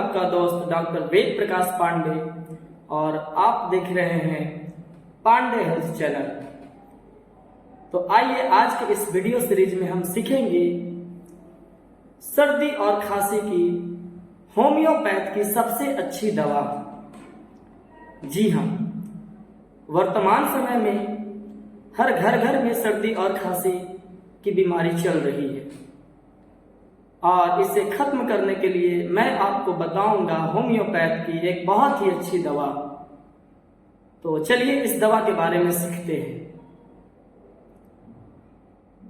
आपका दोस्त डॉक्टर वेद प्रकाश पांडे और आप देख रहे हैं पांडे हेल्थ चैनल। तो आइए आज के इस वीडियो सीरीज में हम सीखेंगे सर्दी और खांसी की होम्योपैथ की सबसे अच्छी दवा। जी हाँ, वर्तमान समय में हर घर में सर्दी और खांसी की बीमारी चल रही है और इसे खत्म करने के लिए मैं आपको बताऊंगा होम्योपैथ की एक बहुत ही अच्छी दवा। तो चलिए इस दवा के बारे में सीखते हैं।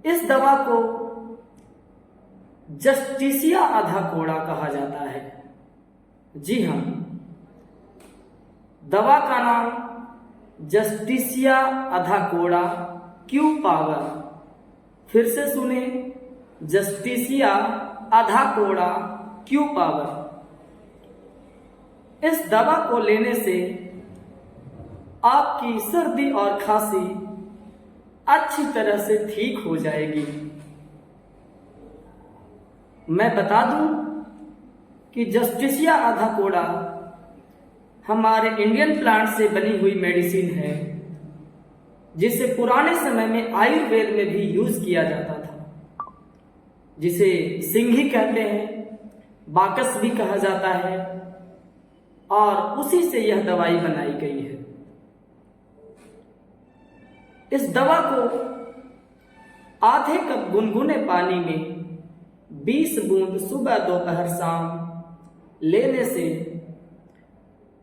इस दवा को जस्टिसिया आधा कोड़ा कहा जाता है। जी हाँ, दवा का नाम जस्टिसिया आधा कोड़ा क्यू पावर। फिर से सुने, जस्टिसिया आधा कोड़ा क्यू पावर। इस दवा को लेने से आपकी सर्दी और खांसी अच्छी तरह से ठीक हो जाएगी। मैं बता दूं कि जस्टिसिया आधा कोड़ा हमारे इंडियन प्लांट से बनी हुई मेडिसिन है, जिसे पुराने समय में आयुर्वेद में भी यूज किया जाता था, जिसे सिंघी कहते हैं, बाकस भी कहा जाता है, और उसी से यह दवाई बनाई गई है। इस दवा को आधे कप गुनगुने पानी में 20 बूंद सुबह दोपहर शाम लेने से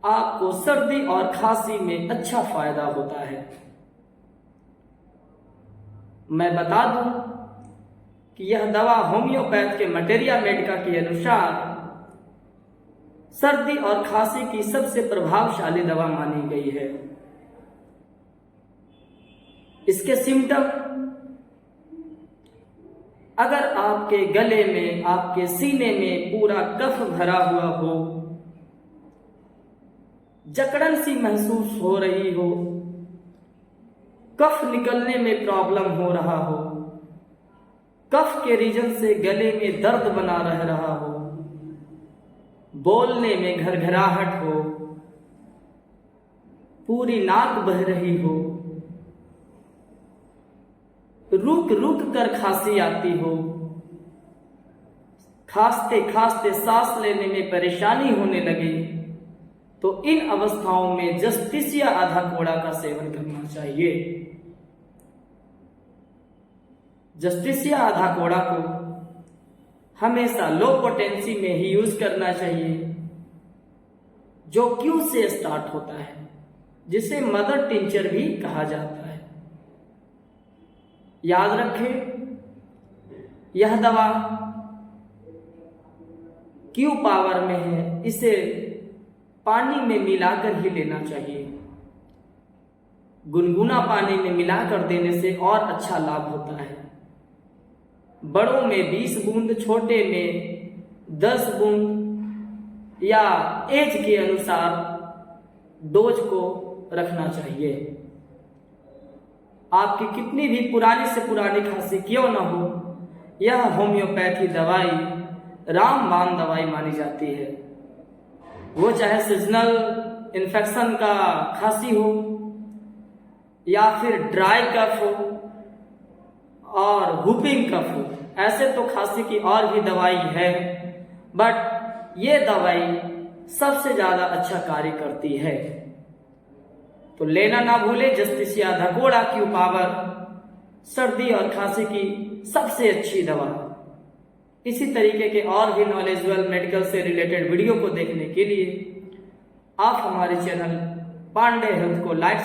आपको सर्दी और खांसी में अच्छा फायदा होता है। मैं बता दूं कि यह दवा होम्योपैथ के मटेरिया मेडिका के अनुसार सर्दी और खांसी की सबसे प्रभावशाली दवा मानी गई है। इसके सिम्टम, अगर आपके गले में, आपके सीने में पूरा कफ भरा हुआ हो, जकड़न सी महसूस हो रही हो, कफ निकलने में प्रॉब्लम हो रहा हो, कफ के रीजन से गले में दर्द बना रह रहा हो, बोलने में घरघराहट हो, पूरी नाक बह रही हो, रुक रुक कर खांसी आती हो, खांसते खांसते सांस लेने में परेशानी होने लगे, तो इन अवस्थाओं में जस्टिसिया आधा कोड़ा का सेवन करना चाहिए। जस्टिसिया आधा कोड़ा को हमेशा लो पोटेंसी में ही यूज करना चाहिए, जो क्यू से स्टार्ट होता है, जिसे मदर टिंचर भी कहा जाता है। याद रखें, यह दवा क्यू पावर में है, इसे पानी में मिलाकर ही लेना चाहिए। गुनगुना पानी में मिलाकर देने से और अच्छा लाभ होता है। बड़ों में 20 बूंद, छोटे में 10 बूंद या एज के अनुसार डोज को रखना चाहिए। आपकी कितनी भी पुरानी से पुरानी खांसी क्यों ना हो, यह होम्योपैथी दवाई रामबाण दवाई मानी जाती है। वो चाहे सीजनल इन्फेक्शन का खांसी हो या फिर ड्राई कफ हो और हुपिंग कफ हो। ऐसे तो खांसी की और भी दवाई है, बट ये दवाई सबसे ज्यादा अच्छा कार्य करती है। तो लेना ना भूले जस्टिसिया आधा कोड़ा क्यू पावर, सर्दी और खांसी की सबसे अच्छी दवा। इसी तरीके के और भी नॉलेजेबल मेडिकल से रिलेटेड वीडियो को देखने के लिए आप हमारे चैनल पांडे हेल्थ को लाइक